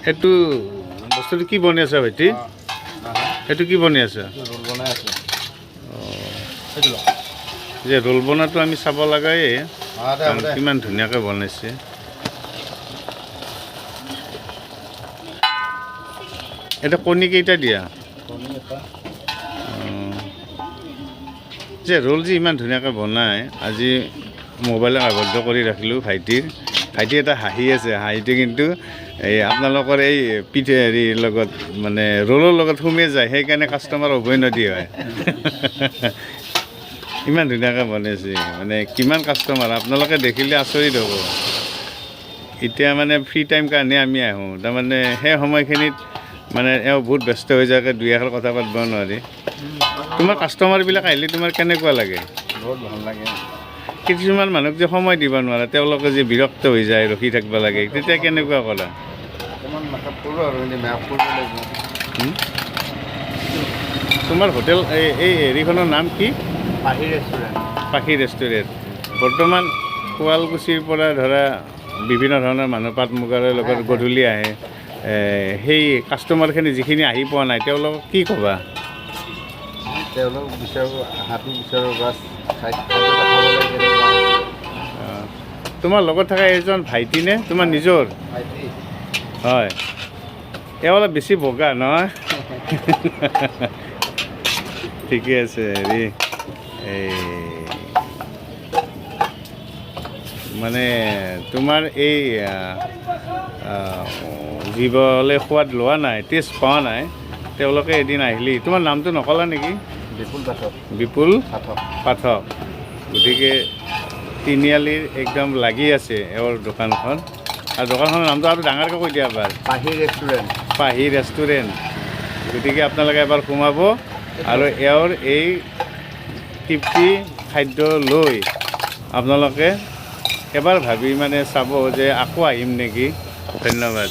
এইটো বস্তুটো কি বনি আছে ভাইটি? এইটো কি বনি আছে? ৰোল বনাই আছে। যে ৰোল বনাটো আমি চাব লগাই, কিমান ধুনীয়াকৈ বনাইছে। এটা কণী কেইটা দিয়া? যে ৰোল যে ইমান ধুনীয়াকৈ বনায়, আজি মোবাইলত আবদ্ধ কৰি ৰাখিলোঁ ভাইটি এটা হাঁহি আছে। হাঁহিটো কিন্তু এই আপোনালোকৰ এই হেৰিৰ লগত মানে ৰোলৰ লগত সোমাই যায়, সেইকাৰণে কাষ্টমাৰ উভৈনদী হয়। ইমান ধুনীয়াকৈ বনাইছে, মানে কিমান কাষ্টমাৰ আপোনালোকে দেখিলে আচৰিত হ'ব। এতিয়া মানে ফ্ৰী টাইম কাৰণে আমি আহোঁ, তাৰমানে সেই সময়খিনিত মানে এওঁ বহুত ব্যস্ত হৈ যায়, দুই এষাৰ কথা পাতিব নোৱাৰি। তোমাৰ কাষ্টমাৰবিলাক আহিলে তোমাৰ কেনেকুৱা লাগে? বহুত ভাল লাগে। কিছুমান মানুহক যে সময় দিব নোৱাৰে, তেওঁলোকে যে বিৰক্ত হৈ যায়, ৰখি থাকিব লাগে, তেতিয়া কেনেকুৱা কৰা? তোমাৰ হোটেল এই হেৰিখনৰ নাম কি? পাহি ৰেষ্টুৰেণ্ট। পাখি ৰেষ্টুৰেণ্ট। বৰ্তমান শুৱালকুছিৰ পৰা ধৰা বিভিন্ন ধৰণৰ মানুহ পাট মুগাৰ লগত গধূলি আহে, সেই কাষ্টমাৰখিনি যিখিনি আহি পোৱা নাই তেওঁলোকক কি ক'বা? তেওঁলোক বিচাৰো বাছ তোমাৰ লগত থকা এজন ভাইটি নে তোমাৰ নিজৰ? হয়, এওঁ অলপ বেছি বগা নহয়? ঠিকে আছে। হেৰি এই মানে তোমাৰ এই জীৱলে সোৱাদ লোৱা নাই, টেষ্ট পোৱা নাই, তেওঁলোকে এদিন আহিলি। তোমাৰ নামটো নকলা নেকি? বিপুল পাঠক। বিপুল পাঠক। গতিকে তিনিআলিৰ একদম লাগি আছে এওঁৰ দোকানখন, আৰু দোকানখনৰ নামটো আৰু ডাঙৰকৈ কৈ দিয়া এবাৰ। পাহি ৰেষ্টুৰেণ্ট। পাহি ৰেষ্টুৰেণ্ট। গতিকে আপোনালোকে এবাৰ সোমাব আৰু এওঁৰ এই তৃপ্তি খাদ্য লৈ আপোনালোকে এবাৰ ভাবি মানে চাব যে আকৌ আহিম নেকি। ধন্যবাদ।